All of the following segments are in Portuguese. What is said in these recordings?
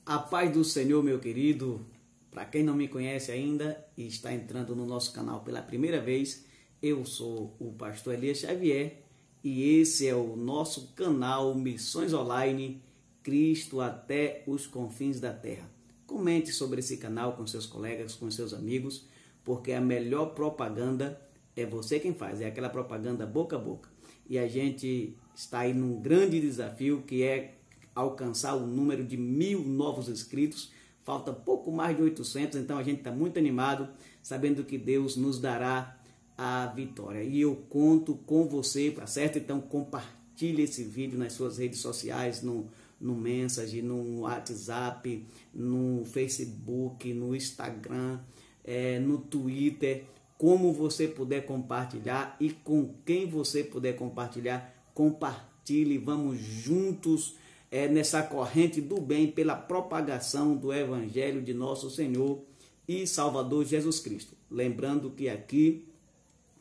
A paz do Senhor, meu querido. Para quem não me conhece ainda e está entrando no nosso canal pela primeira vez, eu sou o pastor Elias Xavier e esse é o nosso canal Missões Online, Cristo até os confins da terra. Comente sobre esse canal com seus colegas, com seus amigos, porque a melhor propaganda é você quem faz, é aquela propaganda boca a boca. E a gente está aí num grande desafio que é alcançar o número de 1000 novos inscritos. Falta pouco mais de 800, então a gente está muito animado, sabendo que Deus nos dará a vitória. E eu conto com você, tá certo? Então compartilhe esse vídeo nas suas redes sociais, no Message, no WhatsApp, no Facebook, no Instagram, no Twitter, como você puder compartilhar e com quem você puder compartilhar, compartilhe, vamos juntos nessa corrente do bem pela propagação do Evangelho de nosso Senhor e Salvador Jesus Cristo. Lembrando que aqui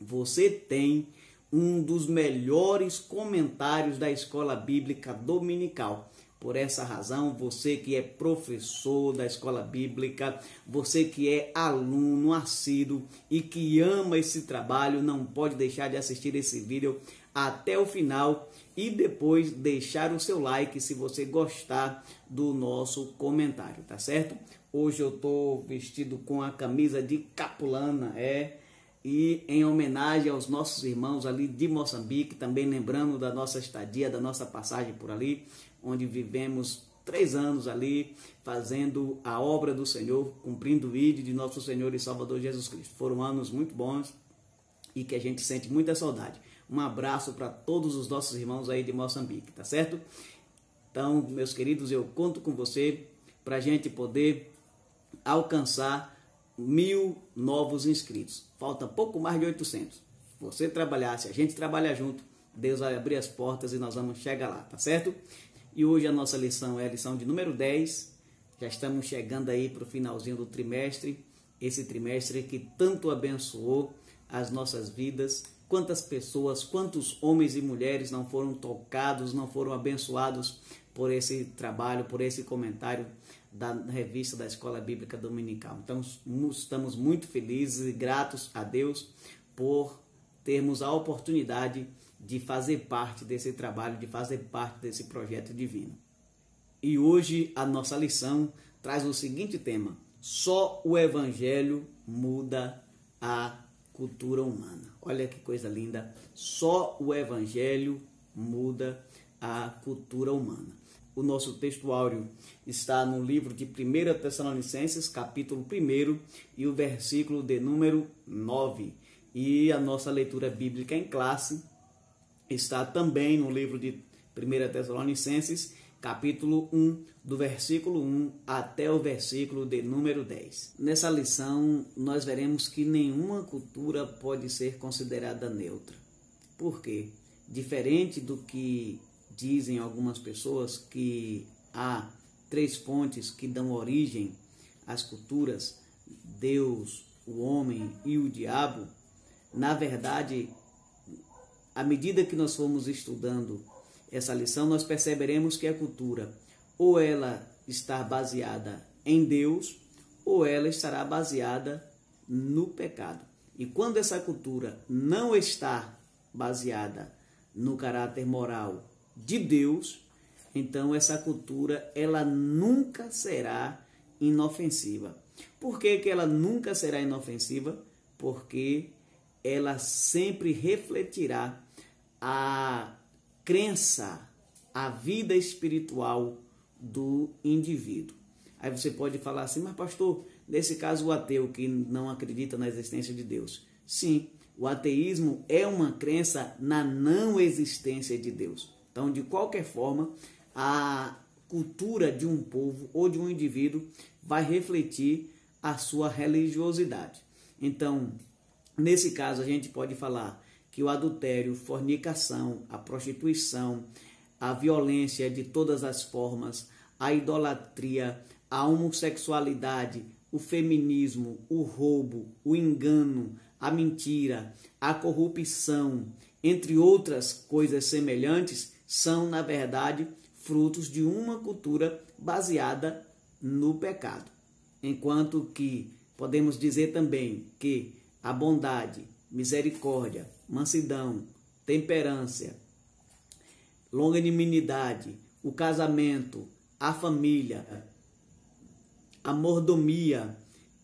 você tem um dos melhores comentários da Escola Bíblica Dominical. Por essa razão, você que é professor da Escola Bíblica, você que é aluno assíduo e que ama esse trabalho, não pode deixar de assistir esse vídeo até o final e depois deixar o seu like se você gostar do nosso comentário, tá certo? Hoje eu estou vestido com a camisa de Capulana, e em homenagem aos nossos irmãos ali de Moçambique, também lembrando da nossa estadia, da nossa passagem por ali, onde vivemos 3 anos ali, fazendo a obra do Senhor, cumprindo o ídolo de nosso Senhor e Salvador Jesus Cristo. Foram anos muito bons e que a gente sente muita saudade. Um abraço para todos os nossos irmãos aí de Moçambique, tá certo? Então, meus queridos, eu conto com você para a gente poder alcançar 1000 novos inscritos. Falta pouco mais de 800. Você trabalhar, se a gente trabalhar junto, Deus vai abrir as portas e nós vamos chegar lá, tá certo? E hoje a nossa lição é a lição de número 10. Já estamos chegando aí para o finalzinho do trimestre. Esse trimestre que tanto abençoou as nossas vidas. Quantas pessoas, quantos homens e mulheres não foram tocados, não foram abençoados por esse trabalho, por esse comentário da revista da Escola Bíblica Dominical. Então, estamos muito felizes e gratos a Deus por termos a oportunidade de fazer parte desse trabalho, de fazer parte desse projeto divino. E hoje a nossa lição traz o seguinte tema: só o Evangelho muda a cultura humana. Olha que coisa linda, só o Evangelho muda a cultura humana. O nosso textuário está no livro de 1 Tessalonicenses, capítulo 1, e o versículo de número 9. E a nossa leitura bíblica em classe está também no livro de 1 Tessalonicenses, capítulo 1, do versículo 1 até o versículo de número 10. Nessa lição, nós veremos que nenhuma cultura pode ser considerada neutra. Por quê? Diferente do que dizem algumas pessoas, que há 3 fontes que dão origem às culturas: Deus, o homem e o diabo. Na verdade, à medida que nós formos estudando essa lição, nós perceberemos que a cultura, ou ela está baseada em Deus, ou ela estará baseada no pecado. E quando essa cultura não está baseada no caráter moral de Deus, então essa cultura ela nunca será inofensiva. Por que ela nunca será inofensiva? Porque ela sempre refletirá a crença, a vida espiritual do indivíduo. Aí você pode falar assim: mas pastor, nesse caso o ateu que não acredita na existência de Deus. Sim, o ateísmo é uma crença na não existência de Deus. Então, de qualquer forma, a cultura de um povo ou de um indivíduo vai refletir a sua religiosidade. Então, nesse caso, a gente pode falar que o adultério, fornicação, a prostituição, a violência de todas as formas, a idolatria, a homossexualidade, o feminismo, o roubo, o engano, a mentira, a corrupção, entre outras coisas semelhantes, são, na verdade, frutos de uma cultura baseada no pecado. Enquanto que podemos dizer também que a bondade, misericórdia, mansidão, temperança, longanimidade, o casamento, a família, a mordomia,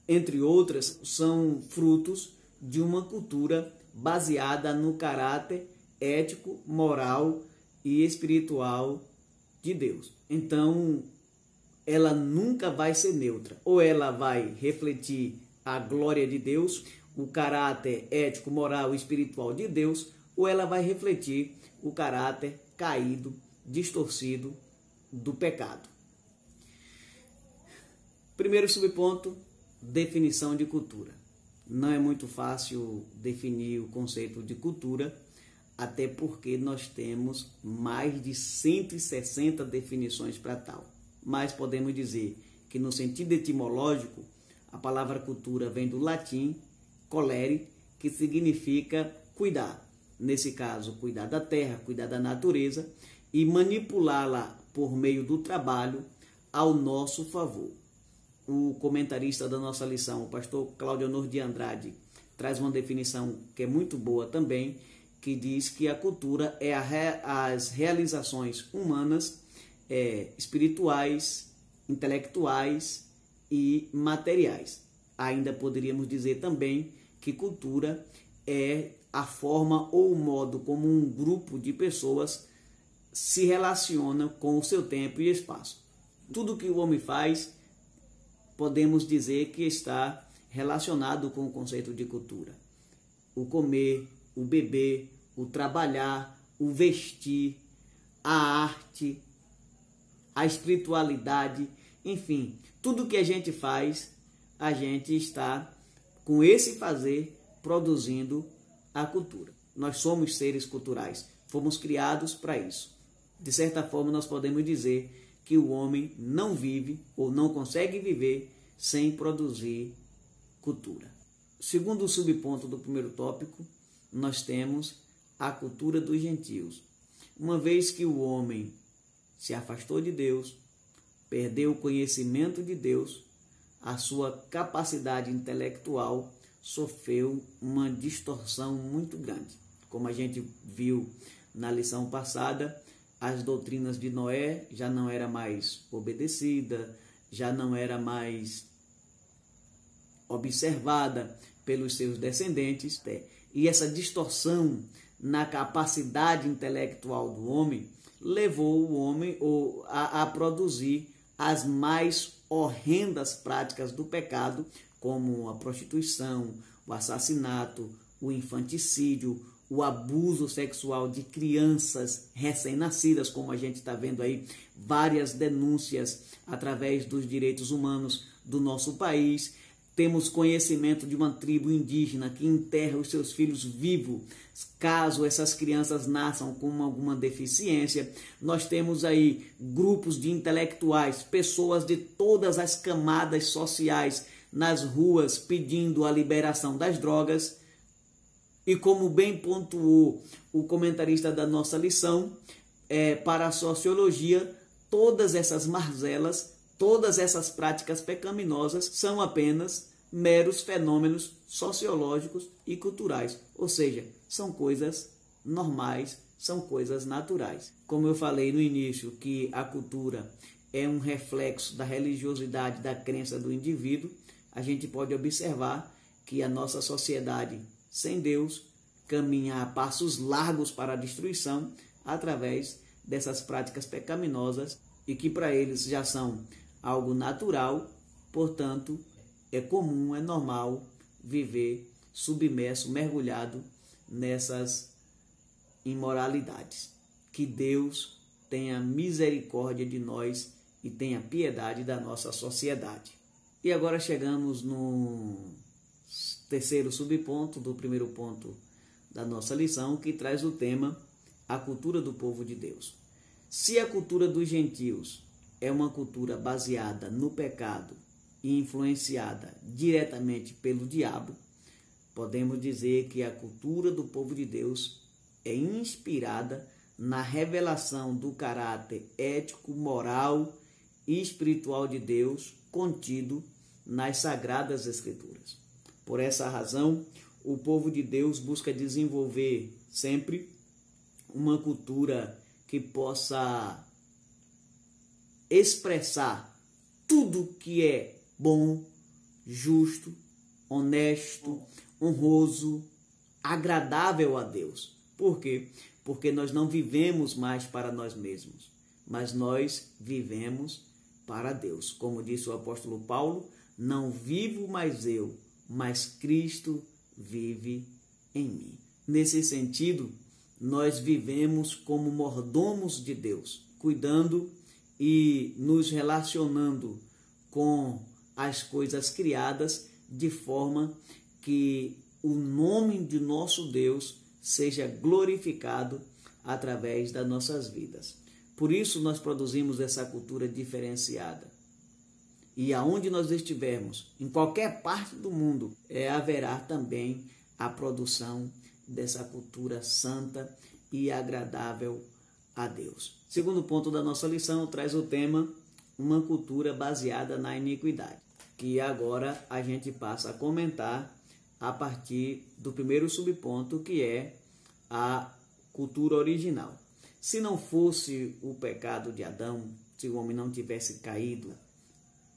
entre outras, são frutos de uma cultura baseada no caráter ético, moral e espiritual de Deus. Então, ela nunca vai ser neutra. Ou ela vai refletir a glória de Deus, o caráter ético, moral e espiritual de Deus, ou ela vai refletir o caráter caído, distorcido do pecado. Primeiro subponto, definição de cultura. Não é muito fácil definir o conceito de cultura, até porque nós temos mais de 160 definições para tal. Mas podemos dizer que no sentido etimológico, a palavra cultura vem do latim colere, que significa cuidar. Nesse caso, cuidar da terra, cuidar da natureza e manipulá-la por meio do trabalho ao nosso favor. O comentarista da nossa lição, o pastor Cláudio Honor de Andrade, traz uma definição que é muito boa também, que diz que a cultura é as realizações humanas, espirituais, intelectuais e materiais. Ainda poderíamos dizer também que cultura é a forma ou o modo como um grupo de pessoas se relaciona com o seu tempo e espaço. Tudo que o homem faz, podemos dizer que está relacionado com o conceito de cultura. O comer, o beber, o trabalhar, o vestir, a arte, a espiritualidade, enfim, tudo que a gente faz, a gente está, com esse fazer, produzindo a cultura. Nós somos seres culturais, fomos criados para isso. De certa forma, nós podemos dizer que o homem não vive ou não consegue viver sem produzir cultura. Segundo o subponto do primeiro tópico, nós temos a cultura dos gentios. Uma vez que o homem se afastou de Deus, perdeu o conhecimento de Deus, a sua capacidade intelectual sofreu uma distorção muito grande. Como a gente viu na lição passada, as doutrinas de Noé já não era mais obedecida, já não era mais observada pelos seus descendentes, e essa distorção na capacidade intelectual do homem levou o homem a produzir as mais horrendas práticas do pecado, como a prostituição, o assassinato, o infanticídio, o abuso sexual de crianças recém-nascidas, como a gente está vendo aí, várias denúncias através dos direitos humanos do nosso país. Temos conhecimento de uma tribo indígena que enterra os seus filhos vivos, caso essas crianças nasçam com alguma deficiência. Nós temos aí grupos de intelectuais, pessoas de todas as camadas sociais nas ruas pedindo a liberação das drogas. E como bem pontuou o comentarista da nossa lição, para a sociologia, todas essas mazelas, todas essas práticas pecaminosas são apenas meros fenômenos sociológicos e culturais, ou seja, são coisas normais, são coisas naturais. Como eu falei no início, que a cultura é um reflexo da religiosidade, da crença do indivíduo, a gente pode observar que a nossa sociedade sem Deus caminha a passos largos para a destruição através dessas práticas pecaminosas e que para eles já são algo natural, portanto, é comum, é normal viver submerso, mergulhado nessas imoralidades. Que Deus tenha misericórdia de nós e tenha piedade da nossa sociedade. E agora chegamos no terceiro subponto do primeiro ponto da nossa lição, que traz o tema a cultura do povo de Deus. Se a cultura dos gentios é uma cultura baseada no pecado e influenciada diretamente pelo diabo, podemos dizer que a cultura do povo de Deus é inspirada na revelação do caráter ético, moral e espiritual de Deus contido nas Sagradas Escrituras. Por essa razão, o povo de Deus busca desenvolver sempre uma cultura que possa expressar tudo que é bom, justo, honesto, honroso, agradável a Deus. Por quê? Porque nós não vivemos mais para nós mesmos, mas nós vivemos para Deus. Como disse o apóstolo Paulo, não vivo mais eu, mas Cristo vive em mim. Nesse sentido, nós vivemos como mordomos de Deus, cuidando e nos relacionando com as coisas criadas de forma que o nome de nosso Deus seja glorificado através das nossas vidas. Por isso nós produzimos essa cultura diferenciada. E aonde nós estivermos, em qualquer parte do mundo, haverá também a produção dessa cultura santa e agradável a Deus. Segundo ponto da nossa lição traz o tema uma cultura baseada na iniquidade, que agora a gente passa a comentar a partir do primeiro subponto, que é a cultura original. Se não fosse o pecado de Adão, se o homem não tivesse caído,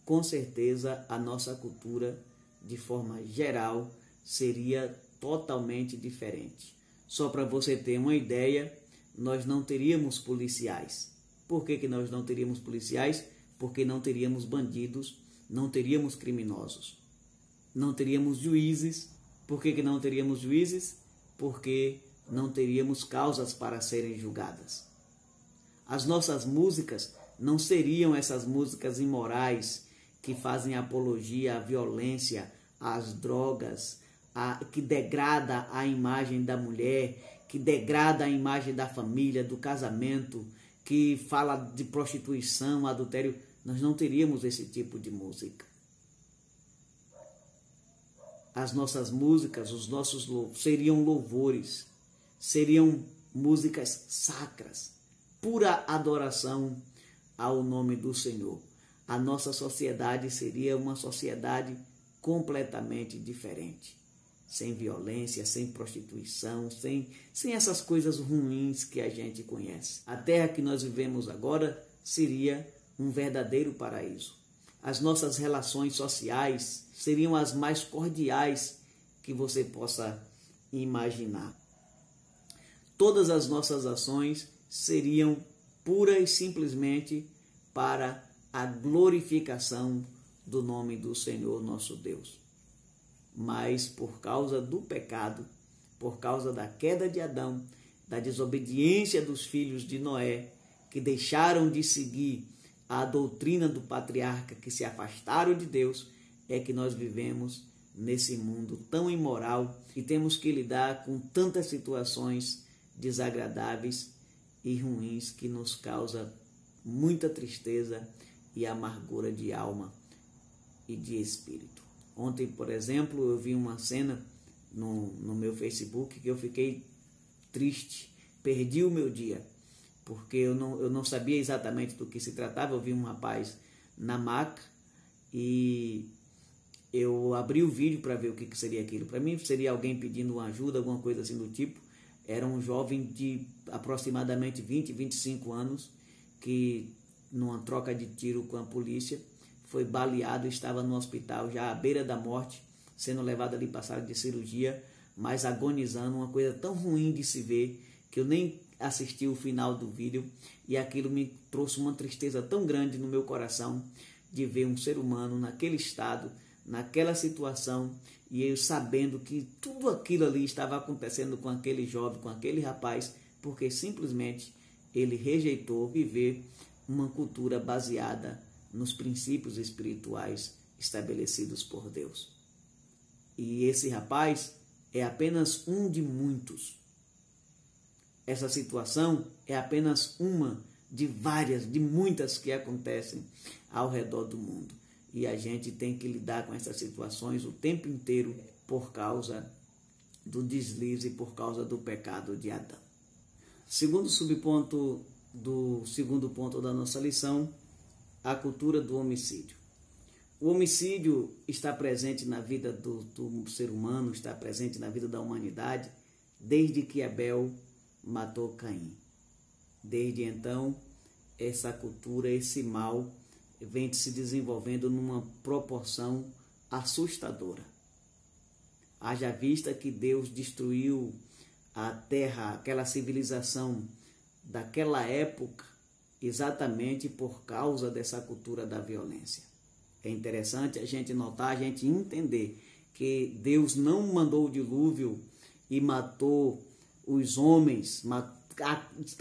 com certeza a nossa cultura, de forma geral, seria totalmente diferente. Só para você ter uma ideia, nós não teríamos policiais. Por que nós não teríamos policiais? Porque não teríamos bandidos, não teríamos criminosos, não teríamos juízes. Por que não teríamos juízes? Porque não teríamos causas para serem julgadas. As nossas músicas não seriam essas músicas imorais que fazem apologia à violência, às drogas, que degrada a imagem da mulher, que degrada a imagem da família, do casamento, que fala de prostituição, adultério. Nós não teríamos esse tipo de música. As nossas músicas, os nossos seriam louvores, seriam músicas sacras, pura adoração ao nome do Senhor. A nossa sociedade seria uma sociedade completamente diferente, sem violência, sem prostituição, sem essas coisas ruins que a gente conhece. A terra que nós vivemos agora seria um verdadeiro paraíso. As nossas relações sociais seriam as mais cordiais que você possa imaginar. Todas as nossas ações seriam pura e simplesmente para a glorificação do nome do Senhor nosso Deus. Mas por causa do pecado, por causa da queda de Adão, da desobediência dos filhos de Noé, que deixaram de seguir a doutrina do patriarca, que se afastaram de Deus, é que nós vivemos nesse mundo tão imoral e temos que lidar com tantas situações desagradáveis e ruins que nos causa muita tristeza e amargura de alma e de espírito. Ontem, por exemplo, eu vi uma cena no meu Facebook que eu fiquei triste, perdi o meu dia, porque eu não sabia exatamente do que se tratava. Eu vi um rapaz na maca e eu abri o vídeo para ver o que seria aquilo. Para mim seria alguém pedindo uma ajuda, alguma coisa assim do tipo. Era um jovem de aproximadamente 20, 25 anos que, numa troca de tiro com a polícia, foi baleado, estava no hospital já à beira da morte, sendo levado ali para a sala de cirurgia, mas agonizando, uma coisa tão ruim de se ver, que eu nem assisti o final do vídeo, e aquilo me trouxe uma tristeza tão grande no meu coração, de ver um ser humano naquele estado, naquela situação, e eu sabendo que tudo aquilo ali estava acontecendo com aquele jovem, com aquele rapaz, porque simplesmente ele rejeitou viver uma cultura baseada nos princípios espirituais estabelecidos por Deus. E esse rapaz é apenas um de muitos. Essa situação é apenas uma de várias, de muitas que acontecem ao redor do mundo. E a gente tem que lidar com essas situações o tempo inteiro por causa do deslize, por causa do pecado de Adão. Segundo subponto do segundo ponto da nossa lição, a cultura do homicídio. O homicídio está presente na vida do ser humano, está presente na vida da humanidade, desde que Abel matou Caim. Desde então, essa cultura, esse mal, vem se desenvolvendo numa proporção assustadora. Haja vista que Deus destruiu a terra, aquela civilização daquela época, exatamente por causa dessa cultura da violência. É interessante a gente notar, a gente entender que Deus não mandou o dilúvio e matou os homens,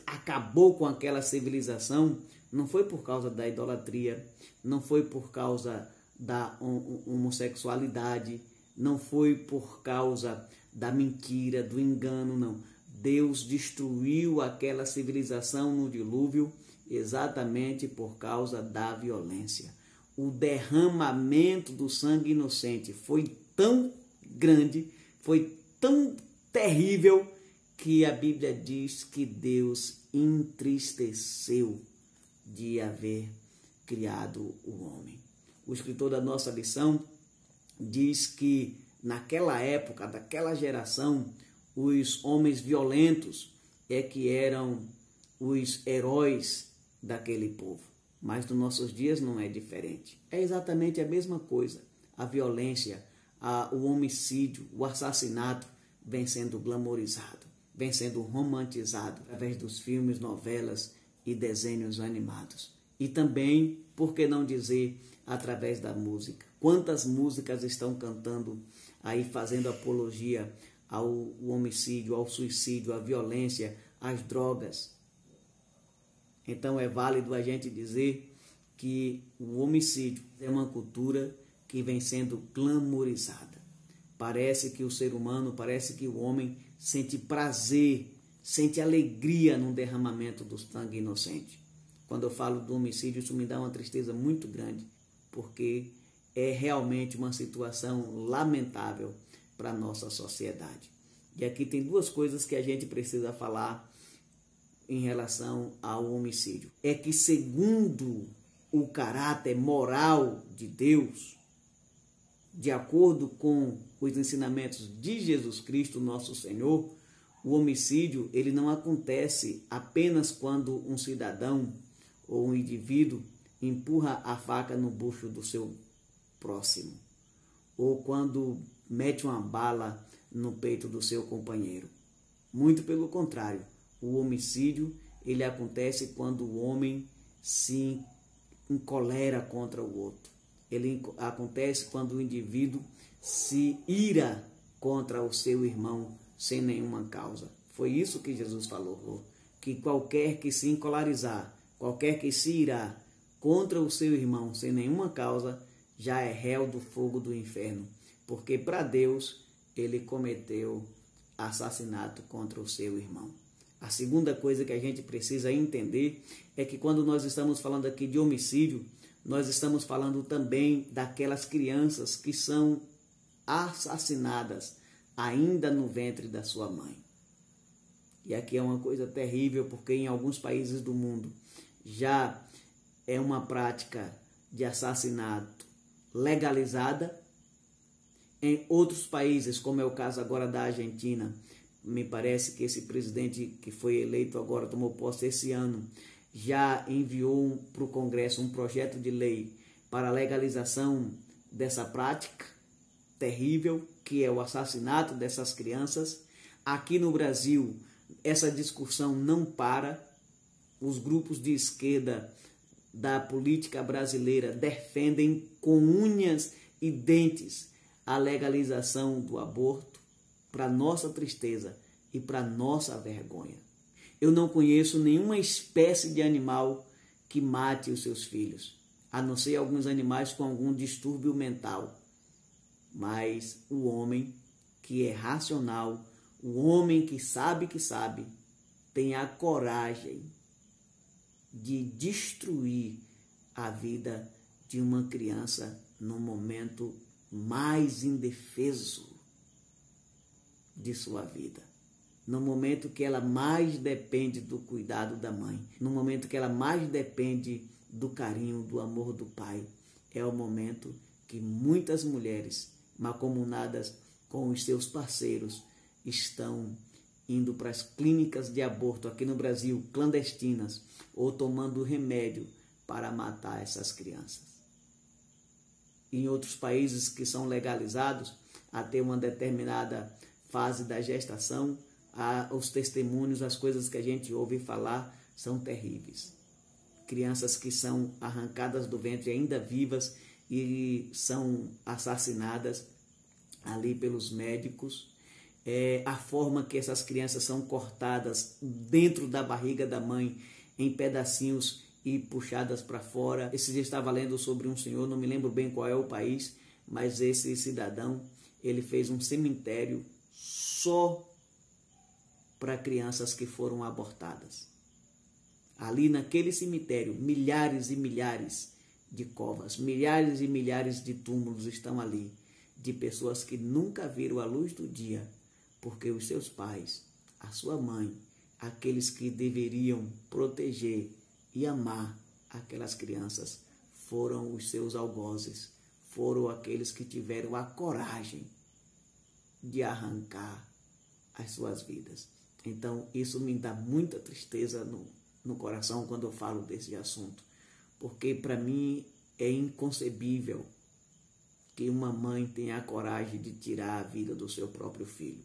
acabou com aquela civilização, não foi por causa da idolatria, não foi por causa da homossexualidade, não foi por causa da mentira, do engano, não. Deus destruiu aquela civilização no dilúvio exatamente por causa da violência. O derramamento do sangue inocente foi tão grande, foi tão terrível, que a Bíblia diz que Deus entristeceu de haver criado o homem. O escritor da nossa lição diz que naquela época, daquela geração, os homens violentos é que eram os heróis daquele povo. Mas nos nossos dias não é diferente. É exatamente a mesma coisa. A violência, o homicídio, o assassinato vem sendo glamorizado, vem sendo romantizado através dos filmes, novelas e desenhos animados. E também, por que não dizer, através da música. Quantas músicas estão cantando aí, fazendo apologia ao homicídio, ao suicídio, à violência, às drogas. Então é válido a gente dizer que o homicídio é uma cultura que vem sendo glamorizada. Parece que o ser humano, parece que o homem sente prazer, sente alegria no derramamento do sangue inocente. Quando eu falo do homicídio, isso me dá uma tristeza muito grande, porque é realmente uma situação lamentável para a nossa sociedade. E aqui tem duas coisas que a gente precisa falar em relação ao homicídio. É que, segundo o caráter moral de Deus, de acordo com os ensinamentos de Jesus Cristo, nosso Senhor, o homicídio ele não acontece apenas quando um cidadão ou um indivíduo empurra a faca no bucho do seu próximo, ou quando mete uma bala no peito do seu companheiro. Muito pelo contrário, o homicídio ele acontece quando o homem se encolera contra o outro. Ele acontece quando o indivíduo se ira contra o seu irmão sem nenhuma causa. Foi isso que Jesus falou, que qualquer que se encolarizar, qualquer que se irar contra o seu irmão sem nenhuma causa, já é réu do fogo do inferno, porque para Deus ele cometeu assassinato contra o seu irmão. A segunda coisa que a gente precisa entender é que quando nós estamos falando aqui de homicídio, nós estamos falando também daquelas crianças que são assassinadas ainda no ventre da sua mãe. E aqui é uma coisa terrível, porque em alguns países do mundo já é uma prática de assassinato legalizada. Em outros países, como é o caso agora da Argentina, me parece que esse presidente que foi eleito agora, tomou posse esse ano, já enviou para o Congresso um projeto de lei para a legalização dessa prática terrível, que é o assassinato dessas crianças. Aqui no Brasil, essa discussão não para. Os grupos de esquerda da política brasileira defendem com unhas e dentes a legalização do aborto, para nossa tristeza e para nossa vergonha. Eu não conheço nenhuma espécie de animal que mate os seus filhos, a não ser alguns animais com algum distúrbio mental. Mas o homem que é racional, o homem que sabe, tem a coragem de destruir a vida de uma criança no momento mais indefeso de sua vida, no momento que ela mais depende do cuidado da mãe, no momento que ela mais depende do carinho, do amor do pai. É o momento que muitas mulheres mancomunadas com os seus parceiros estão indo para as clínicas de aborto aqui no Brasil, clandestinas, ou tomando remédio para matar essas crianças. Em outros países que são legalizados, até uma determinada fase da gestação, os testemunhos, as coisas que a gente ouve falar são terríveis. Crianças que são arrancadas do ventre ainda vivas e são assassinadas ali pelos médicos. A forma que essas crianças são cortadas dentro da barriga da mãe em pedacinhos e puxadas para fora. Esse dia estava lendo sobre um senhor, não me lembro bem qual é o país, mas esse cidadão, ele fez um cemitério só para crianças que foram abortadas. Ali naquele cemitério, milhares e milhares de covas, milhares e milhares de túmulos estão ali, de pessoas que nunca viram a luz do dia, porque os seus pais, a sua mãe, aqueles que deveriam proteger e amar aquelas crianças, foram os seus algozes, foram aqueles que tiveram a coragem de arrancar as suas vidas. Então, isso me dá muita tristeza no coração quando eu falo desse assunto, porque para mim é inconcebível que uma mãe tenha a coragem de tirar a vida do seu próprio filho.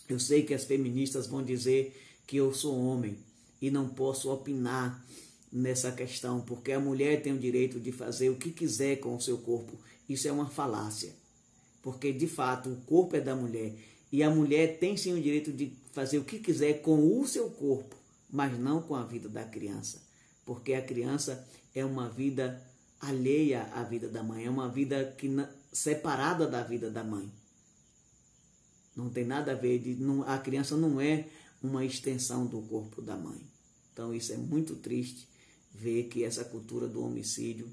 Eu sei que as feministas vão dizer que eu sou homem e não posso opinar nessa questão, porque a mulher tem o direito de fazer o que quiser com o seu corpo. Isso é uma falácia, porque de fato o corpo é da mulher e a mulher tem sim o direito de fazer o que quiser com o seu corpo, mas não com a vida da criança, porque a criança é uma vida alheia à vida da mãe, é uma vida separada da vida da mãe. Não tem nada a ver, a criança não é uma extensão do corpo da mãe. Então isso é muito triste, ver que essa cultura do homicídio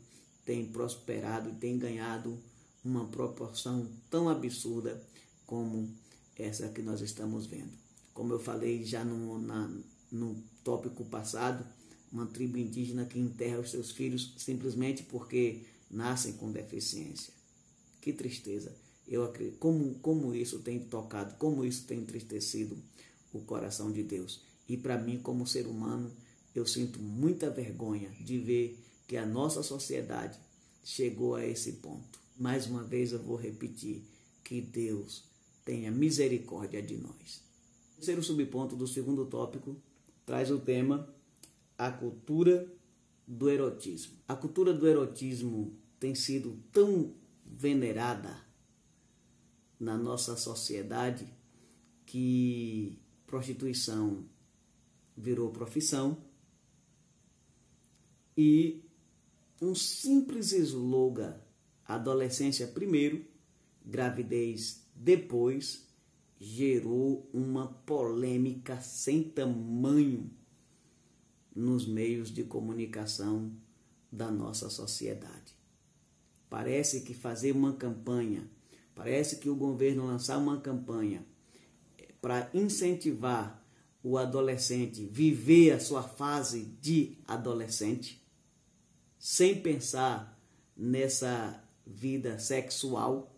tem prosperado e tem ganhado uma proporção tão absurda como essa que nós estamos vendo. Como eu falei já no tópico passado, uma tribo indígena que enterra os seus filhos simplesmente porque nascem com deficiência. Que tristeza. Eu acredito, como isso tem tocado, como isso tem entristecido o coração de Deus. E para mim, como ser humano, eu sinto muita vergonha de ver que a nossa sociedade chegou a esse ponto. Mais uma vez eu vou repetir, que Deus tenha misericórdia de nós. O terceiro subponto do segundo tópico traz o tema a cultura do erotismo. A cultura do erotismo tem sido tão venerada na nossa sociedade que prostituição virou profissão e um simples slogan, adolescência primeiro, gravidez depois, gerou uma polêmica sem tamanho nos meios de comunicação da nossa sociedade. Parece que fazer uma campanha, parece que o governo lançar uma campanha para incentivar o adolescente a viver a sua fase de adolescente, sem pensar nessa vida sexual,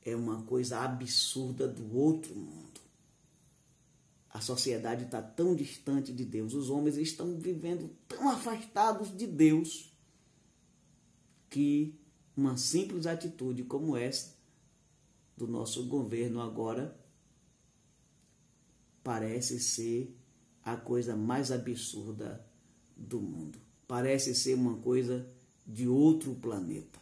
é uma coisa absurda do outro mundo. A sociedade está tão distante de Deus, os homens estão vivendo tão afastados de Deus, que uma simples atitude como essa do nosso governo agora parece ser a coisa mais absurda do mundo. Parece ser uma coisa de outro planeta.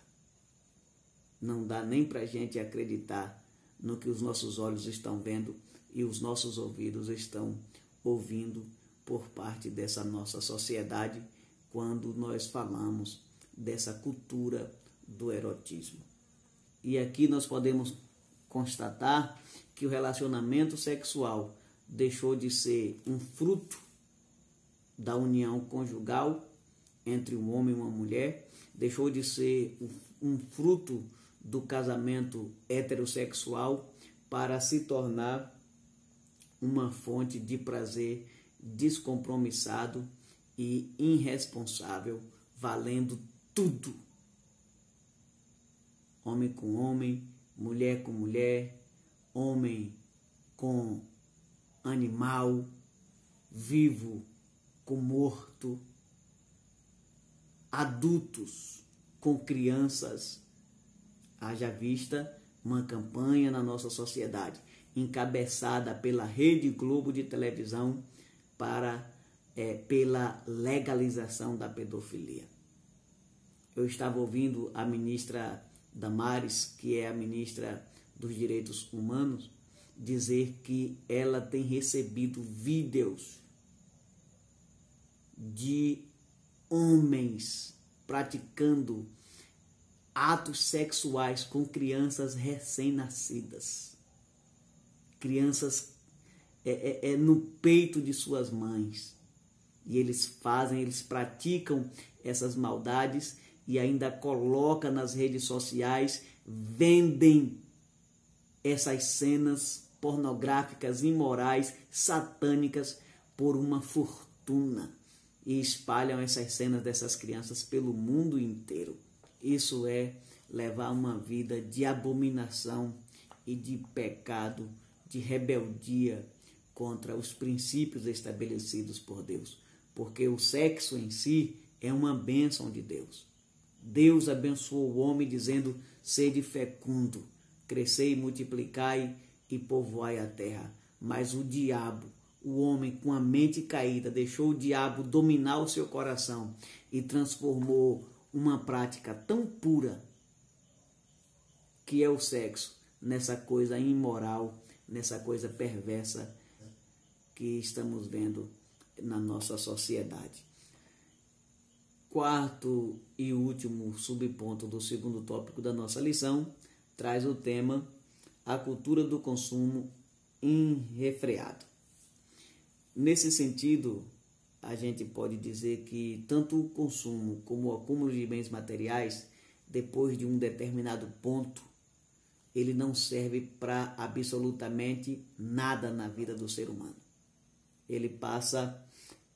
Não dá nem para a gente acreditar no que os nossos olhos estão vendo e os nossos ouvidos estão ouvindo por parte dessa nossa sociedade quando nós falamos dessa cultura do erotismo. E aqui nós podemos constatar que o relacionamento sexual deixou de ser um fruto da união conjugal entre um homem e uma mulher, deixou de ser um fruto do casamento heterossexual para se tornar uma fonte de prazer descompromissado e irresponsável valendo tudo. Homem com homem, mulher com mulher, homem com animal, vivo com morto, adultos com crianças. Haja vista uma campanha na nossa sociedade, encabeçada pela Rede Globo de televisão pela legalização da pedofilia. Eu estava ouvindo a ministra Damares, que é a ministra dos Direitos Humanos, dizer que ela tem recebido vídeos de homens praticando atos sexuais com crianças recém-nascidas. Crianças no peito de suas mães. E eles praticam essas maldades e ainda colocam nas redes sociais, vendem essas cenas pornográficas, imorais, satânicas por uma fortuna e espalham essas cenas dessas crianças pelo mundo inteiro. Isso é levar uma vida de abominação e de pecado, de rebeldia contra os princípios estabelecidos por Deus, porque o sexo em si é uma bênção de Deus. Deus abençoou o homem dizendo: sede fecundo, crescei, multiplicai e povoai a terra. Mas o diabo, o homem com a mente caída, deixou o diabo dominar o seu coração e transformou uma prática tão pura que é o sexo nessa coisa imoral, nessa coisa perversa que estamos vendo na nossa sociedade. Quarto e último subponto do segundo tópico da nossa lição traz o tema: a cultura do consumo enrefreado. Nesse sentido, a gente pode dizer que tanto o consumo como o acúmulo de bens materiais, depois de um determinado ponto, ele não serve para absolutamente nada na vida do ser humano. Ele passa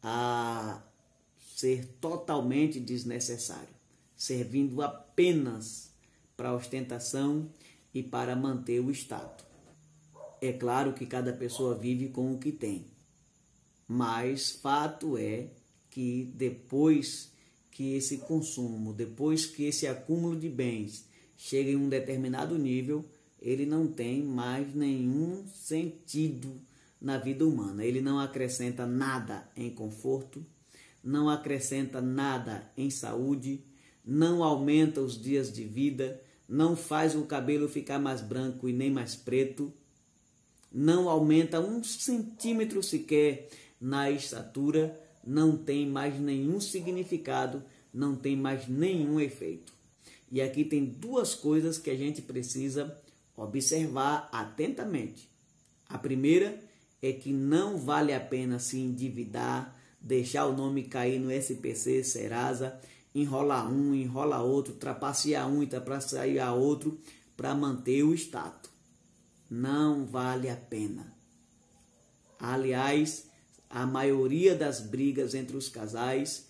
a ser totalmente desnecessário, servindo apenas para ostentação e para manter o status. É claro que cada pessoa vive com o que tem, mas fato é que depois que esse consumo, depois que esse acúmulo de bens chega em um determinado nível, ele não tem mais nenhum sentido na vida humana. Ele não acrescenta nada em conforto, não acrescenta nada em saúde, não aumenta os dias de vida, não faz o cabelo ficar mais branco e nem mais preto, não aumenta 1 centímetro sequer na estatura, não tem mais nenhum significado, não tem mais nenhum efeito. E aqui tem duas coisas que a gente precisa observar atentamente. A primeira é que não vale a pena se endividar, deixar o nome cair no SPC, Serasa, enrolar um, enrola outro, trapacear um e trapacear outro para manter o status. Não vale a pena. Aliás, a maioria das brigas entre os casais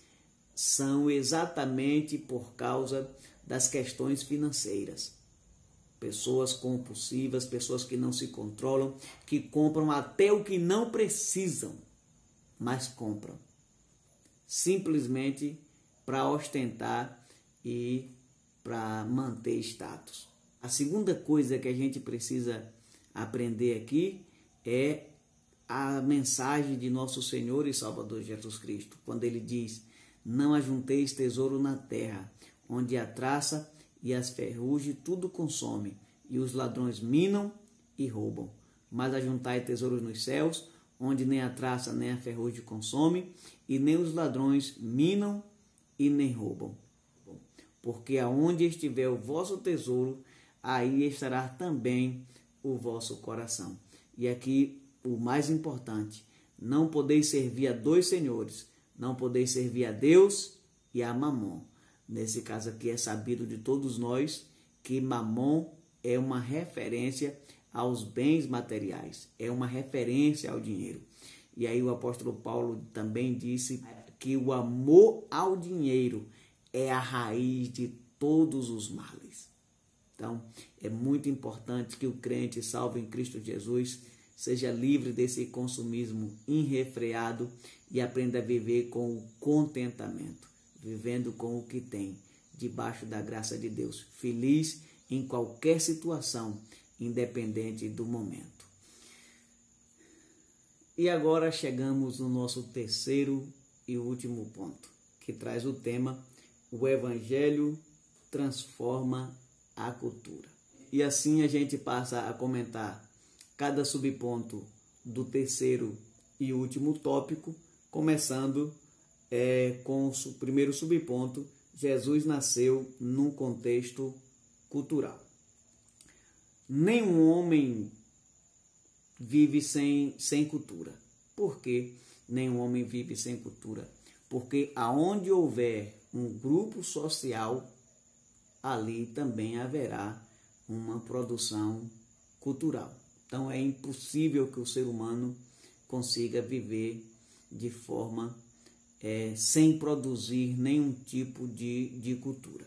são exatamente por causa das questões financeiras. Pessoas compulsivas, pessoas que não se controlam, que compram até o que não precisam, mas compram. Simplesmente para ostentar e para manter status. A segunda coisa que a gente precisa aprender aqui é a mensagem de nosso Senhor e Salvador Jesus Cristo, quando ele diz: não ajunteis tesouro na terra, onde a traça e as ferrugem tudo consome, e os ladrões minam e roubam. Mas ajuntai tesouros nos céus, onde nem a traça nem a ferrugem consome, e nem os ladrões minam e nem roubam. Porque aonde estiver o vosso tesouro, aí estará também o vosso coração. E aqui o mais importante: não podeis servir a 2 senhores, não podeis servir a Deus e a Mamon. Nesse caso aqui é sabido de todos nós que Mamon é uma referência aos bens materiais, é uma referência ao dinheiro. E aí o apóstolo Paulo também disse que o amor ao dinheiro é a raiz de todos os males. Então, é muito importante que o crente salvo em Cristo Jesus seja livre desse consumismo irrefreado e aprenda a viver com o contentamento, vivendo com o que tem, debaixo da graça de Deus, feliz em qualquer situação, independente do momento. E agora chegamos no nosso terceiro e último ponto, que traz o tema: o Evangelho transforma a cultura. E assim a gente passa a comentar cada subponto do terceiro e último tópico, começando com o primeiro subponto: Jesus nasceu num contexto cultural. Nenhum homem vive sem cultura. Por que nenhum homem vive sem cultura? Porque aonde houver um grupo social, ali também haverá uma produção cultural. Então é impossível que o ser humano consiga viver de forma sem produzir nenhum tipo de cultura.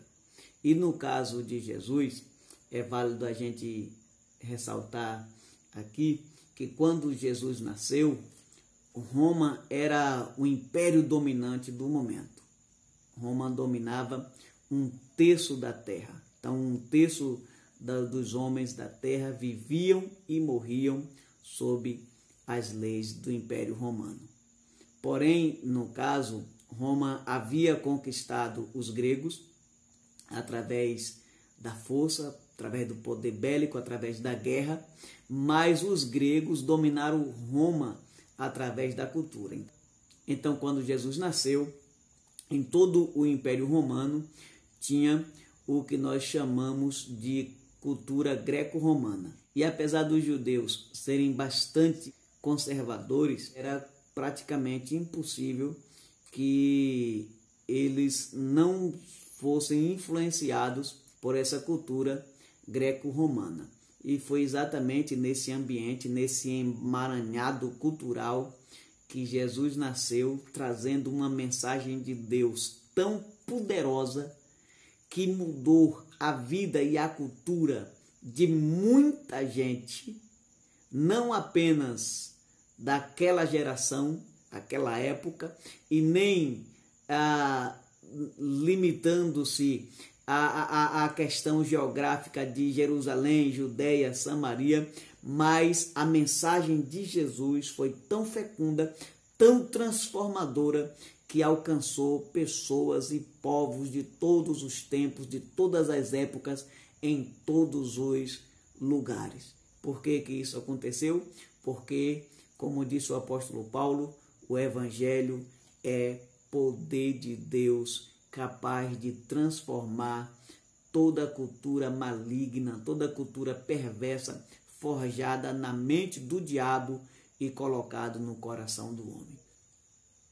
E no caso de Jesus, é válido a gente ressaltar aqui que quando Jesus nasceu, Roma era o império dominante do momento. Roma dominava 1/3 da terra. Então, 1/3 dos homens da terra viviam e morriam sob as leis do Império Romano. Porém, no caso, Roma havia conquistado os gregos através da força, através do poder bélico, através da guerra, mas os gregos dominaram Roma através da cultura. Então, quando Jesus nasceu, em todo o Império Romano tinha o que nós chamamos de cultura greco-romana. E apesar dos judeus serem bastante conservadores, era praticamente impossível que eles não fossem influenciados por essa cultura greco-romana. E foi exatamente nesse ambiente, nesse emaranhado cultural, que Jesus nasceu, trazendo uma mensagem de Deus tão poderosa que mudou a vida e a cultura de muita gente, não apenas daquela geração, daquela época, e nem limitando-se à questão geográfica de Jerusalém, Judeia, Samaria, mas a mensagem de Jesus foi tão fecunda, tão transformadora, que alcançou pessoas e povos de todos os tempos, de todas as épocas, em todos os lugares. Por que isso aconteceu? Porque, como disse o apóstolo Paulo, o Evangelho é poder de Deus capaz de transformar toda a cultura maligna, toda a cultura perversa, forjada na mente do diabo e colocado no coração do homem.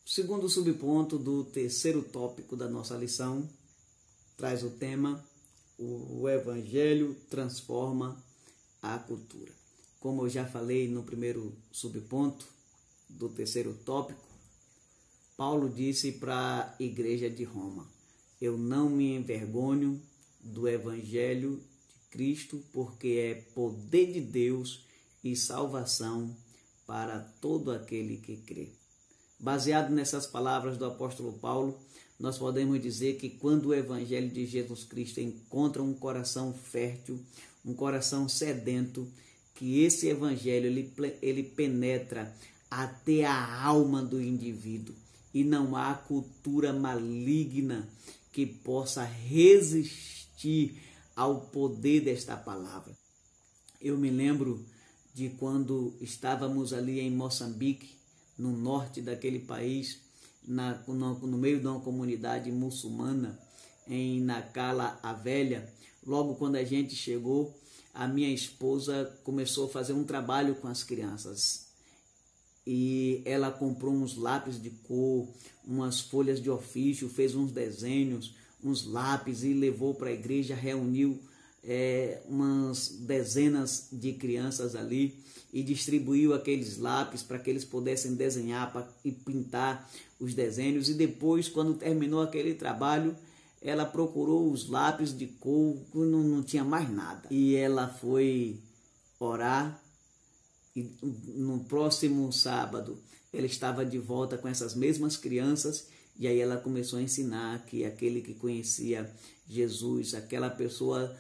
Segundo subponto do terceiro tópico da nossa lição, traz o tema: o Evangelho transforma a cultura. Como eu já falei no primeiro subponto do terceiro tópico, Paulo disse para a igreja de Roma: eu não me envergonho do Evangelho de Cristo, porque é poder de Deus e salvação para todo aquele que crê. Baseado nessas palavras do apóstolo Paulo, nós podemos dizer que quando o Evangelho de Jesus Cristo encontra um coração fértil, um coração sedento, que esse Evangelho ele penetra até a alma do indivíduo e não há cultura maligna que possa resistir ao poder desta palavra. Eu me lembro de quando estávamos ali em Moçambique, no norte daquele país, no meio de uma comunidade muçulmana, em Nacala a Velha. Logo quando a gente chegou, a minha esposa começou a fazer um trabalho com as crianças. E ela comprou uns lápis de cor, umas folhas de ofício, fez uns desenhos, uns lápis e levou para a igreja, reuniu umas dezenas de crianças ali e distribuiu aqueles lápis para que eles pudessem desenhar e pintar os desenhos. E depois, quando terminou aquele trabalho, ela procurou os lápis de coco, não tinha mais nada. E ela foi orar e no próximo sábado ela estava de volta com essas mesmas crianças e aí ela começou a ensinar que aquele que conhecia Jesus, aquela pessoa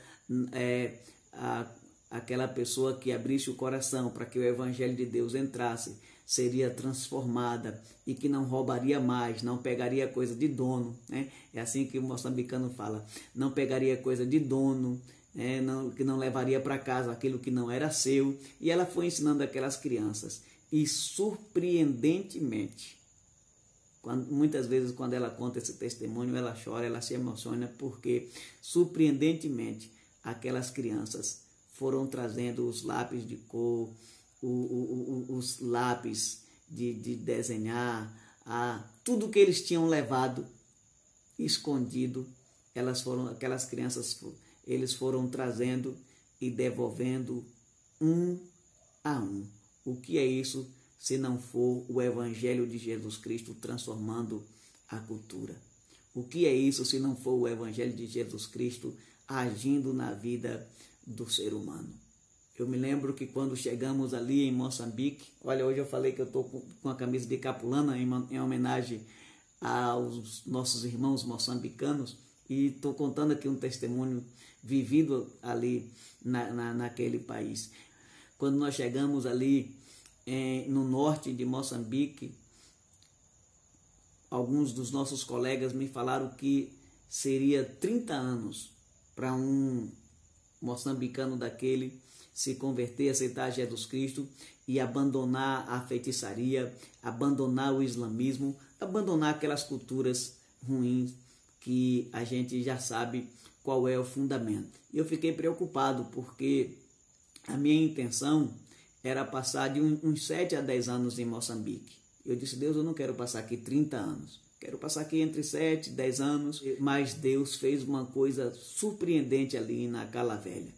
que abrisse o coração para que o evangelho de Deus entrasse, seria transformada e que não roubaria mais, não pegaria coisa de dono, né? É assim que o moçambicano fala, não pegaria coisa de dono, que não levaria para casa aquilo que não era seu. E ela foi ensinando aquelas crianças e surpreendentemente, muitas vezes quando ela conta esse testemunho, ela chora, ela se emociona, porque surpreendentemente aquelas crianças foram trazendo os lápis de cor, os lápis de desenhar, tudo que eles tinham levado escondido, aquelas crianças, eles foram trazendo e devolvendo um a um. O que é isso se não for o evangelho de Jesus Cristo transformando a cultura? O que é isso se não for o evangelho de Jesus Cristo agindo na vida do ser humano? Eu me lembro que quando chegamos ali em Moçambique, olha, hoje eu falei que eu estou com a camisa de Capulana em homenagem aos nossos irmãos moçambicanos, e estou contando aqui um testemunho vivido ali naquele país. Quando nós chegamos ali no norte de Moçambique, alguns dos nossos colegas me falaram que seria 30 anos para um moçambicano daquele se converter, aceitar Jesus Cristo e abandonar a feitiçaria, abandonar o islamismo, abandonar aquelas culturas ruins que a gente já sabe qual é o fundamento. E eu fiquei preocupado porque a minha intenção era passar de uns 7 a 10 anos em Moçambique. Eu disse, Deus, eu não quero passar aqui 30 anos. Quero passar aqui entre 7 e 10 anos. Mas Deus fez uma coisa surpreendente ali na Cala Velha.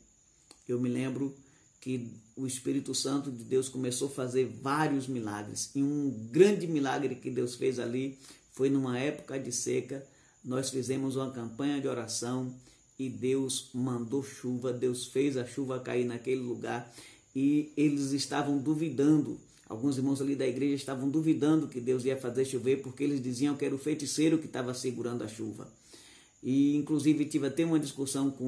Eu me lembro que o Espírito Santo de Deus começou a fazer vários milagres. E um grande milagre que Deus fez ali foi numa época de seca. Nós fizemos uma campanha de oração e Deus mandou chuva. Deus fez a chuva cair naquele lugar. E eles estavam duvidando, alguns irmãos ali da igreja estavam duvidando que Deus ia fazer chover, porque eles diziam que era o feiticeiro que estava segurando a chuva. E inclusive tive até uma discussão com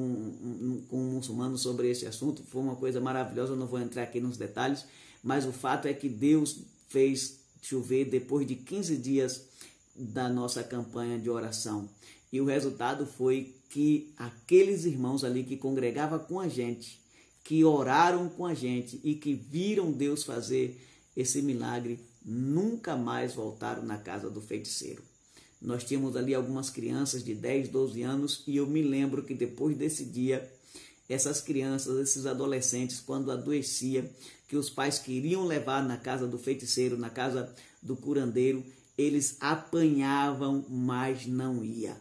um muçulmano sobre esse assunto, foi uma coisa maravilhosa, eu não vou entrar aqui nos detalhes, mas o fato é que Deus fez chover depois de 15 dias da nossa campanha de oração. E o resultado foi que aqueles irmãos ali que congregavam com a gente, que oraram com a gente e que viram Deus fazer esse milagre, nunca mais voltaram na casa do feiticeiro. Nós tínhamos ali algumas crianças de 10, 12 anos e eu me lembro que depois desse dia, essas crianças, esses adolescentes, quando adoecia, que os pais queriam levar na casa do feiticeiro, na casa do curandeiro, eles apanhavam, mas não ia.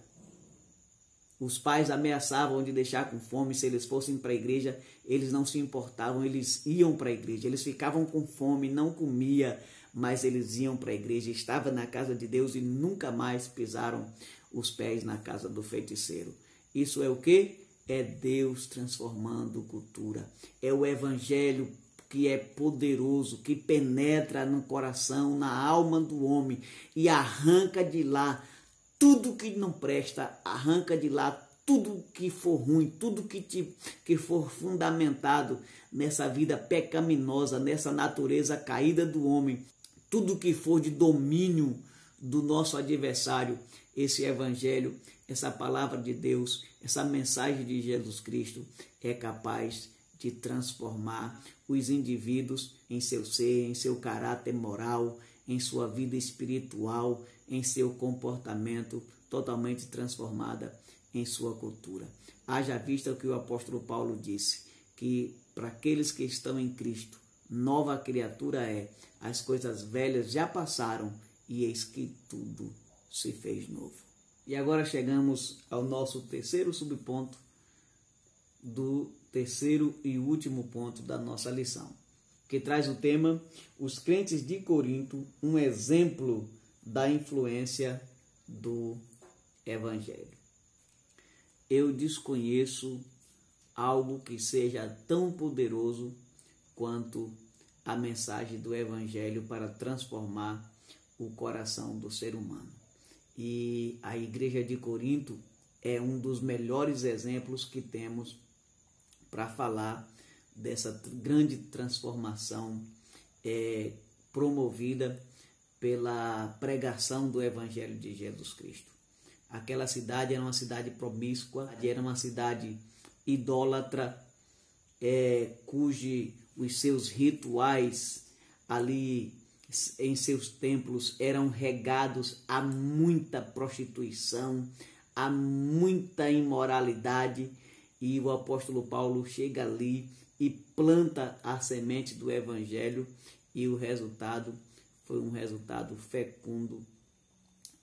Os pais ameaçavam de deixar com fome se eles fossem para a igreja, eles não se importavam, eles iam para a igreja, eles ficavam com fome, não comia, mas eles iam para a igreja, estavam na casa de Deus e nunca mais pisaram os pés na casa do feiticeiro. Isso é o quê? É Deus transformando cultura, é o evangelho que é poderoso, que penetra no coração, na alma do homem e arranca de lá tudo que não presta, arranca de lá tudo que for ruim, tudo que for fundamentado nessa vida pecaminosa, nessa natureza caída do homem, tudo que for de domínio do nosso adversário, esse evangelho, essa palavra de Deus, essa mensagem de Jesus Cristo é capaz de transformar os indivíduos em seu ser, em seu caráter moral, em sua vida espiritual, em seu comportamento, totalmente transformada em sua cultura. Haja vista o que o apóstolo Paulo disse, que para aqueles que estão em Cristo, nova criatura é, as coisas velhas já passaram e eis que tudo se fez novo. E agora chegamos ao nosso terceiro subponto, do terceiro e último ponto da nossa lição, que traz o tema, os crentes de Corinto, um exemplo da influência do Evangelho. eu desconheço algo que seja tão poderoso quanto a mensagem do Evangelho para transformar o coração do ser humano. E a igreja de Corinto é um dos melhores exemplos que temos para falar dessa grande transformação promovida pela pregação do Evangelho de Jesus Cristo. Aquela cidade era uma cidade promíscua, era uma cidade idólatra, cujos os seus rituais ali em seus templos eram regados a muita prostituição, a muita imoralidade, e o apóstolo Paulo chega ali e planta a semente do Evangelho, e o resultado foi um resultado fecundo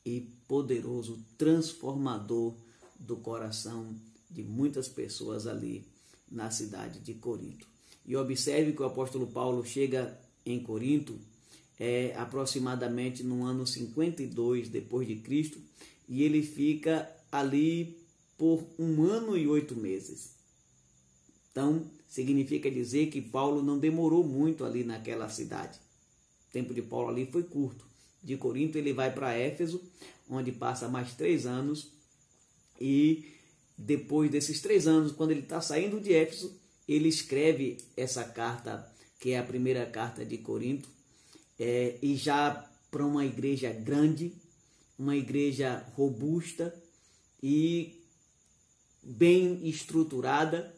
e poderoso, transformador do coração de muitas pessoas ali na cidade de Corinto. E observe que o apóstolo Paulo chega em Corinto aproximadamente no ano 52 depois de Cristo, e ele fica ali por 1 ano e 8 meses. Então, significa dizer que Paulo não demorou muito ali naquela cidade. O tempo de Paulo ali foi curto. De Corinto ele vai para Éfeso, onde passa mais 3 anos, e depois desses 3 anos, quando ele está saindo de Éfeso, ele escreve essa carta, que é a primeira carta de Corinto, e já para uma igreja grande, uma igreja robusta e bem estruturada.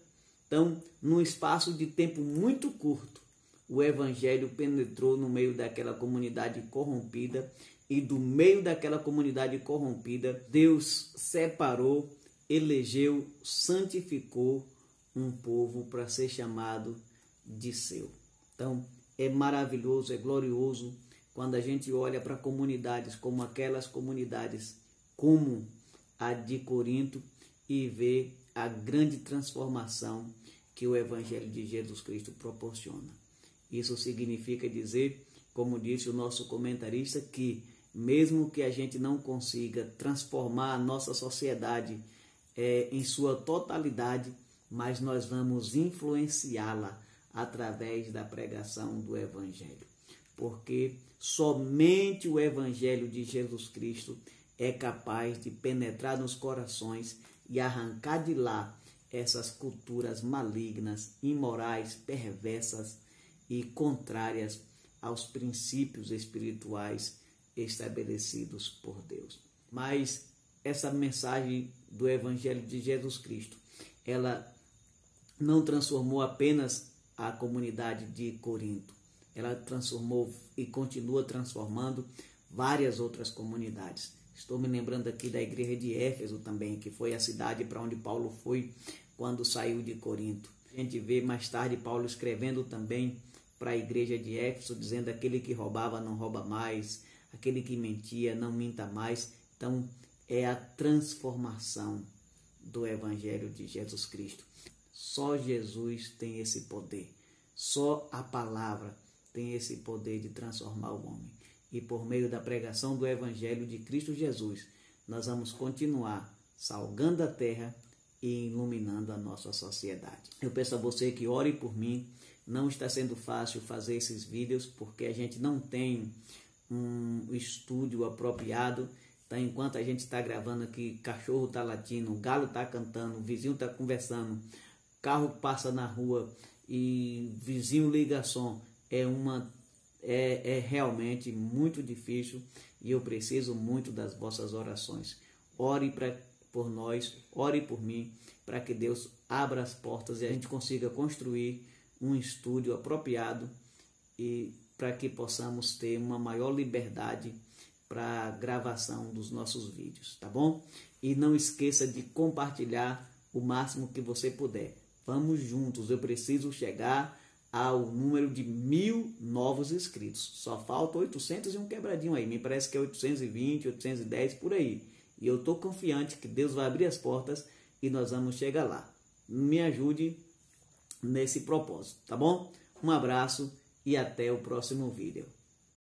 Então, num espaço de tempo muito curto, o Evangelho penetrou no meio daquela comunidade corrompida, e do meio daquela comunidade corrompida, Deus separou, elegeu, santificou um povo para ser chamado de seu. Então, é maravilhoso, é glorioso quando a gente olha para comunidades como aquelas comunidades, como a de Corinto, e vê a grande transformação que o Evangelho de Jesus Cristo proporciona. Isso significa dizer, como disse o nosso comentarista, que mesmo que a gente não consiga transformar a nossa sociedade em sua totalidade, mas nós vamos influenciá-la através da pregação do Evangelho. Porque somente o Evangelho de Jesus Cristo é capaz de penetrar nos corações e arrancar de lá essas culturas malignas, imorais, perversas e contrárias aos princípios espirituais estabelecidos por Deus. Mas essa mensagem do Evangelho de Jesus Cristo, ela não transformou apenas a comunidade de Corinto, ela transformou e continua transformando várias outras comunidades. Estou me lembrando aqui da igreja de Éfeso também, que foi a cidade para onde Paulo foi quando saiu de Corinto. A gente vê mais tarde Paulo escrevendo também para a igreja de Éfeso, dizendo: aquele que roubava não rouba mais, aquele que mentia não minta mais. Então, é a transformação do Evangelho de Jesus Cristo. Só Jesus tem esse poder. Só a palavra tem esse poder de transformar o homem. E por meio da pregação do Evangelho de Cristo Jesus, nós vamos continuar salgando a terra e iluminando a nossa sociedade. Eu peço a você que ore por mim. Não está sendo fácil fazer esses vídeos, porque a gente não tem um estúdio apropriado. Então, enquanto a gente está gravando aqui, cachorro está latindo, galo está cantando, o vizinho está conversando, carro passa na rua e vizinho liga som. É realmente muito difícil, e eu preciso muito das vossas orações. Ore por nós, ore por mim, para que Deus abra as portas e a gente consiga construir um estúdio apropriado, e para que possamos ter uma maior liberdade para a gravação dos nossos vídeos, tá bom? E não esqueça de compartilhar o máximo que você puder. Vamos juntos, eu preciso chegar ao número de 1000 novos inscritos. Só falta 800 e um quebradinho aí. Me parece que é 820, 810 por aí. E eu estou confiante que Deus vai abrir as portas e nós vamos chegar lá. Me ajude nesse propósito, tá bom? Um abraço e até o próximo vídeo.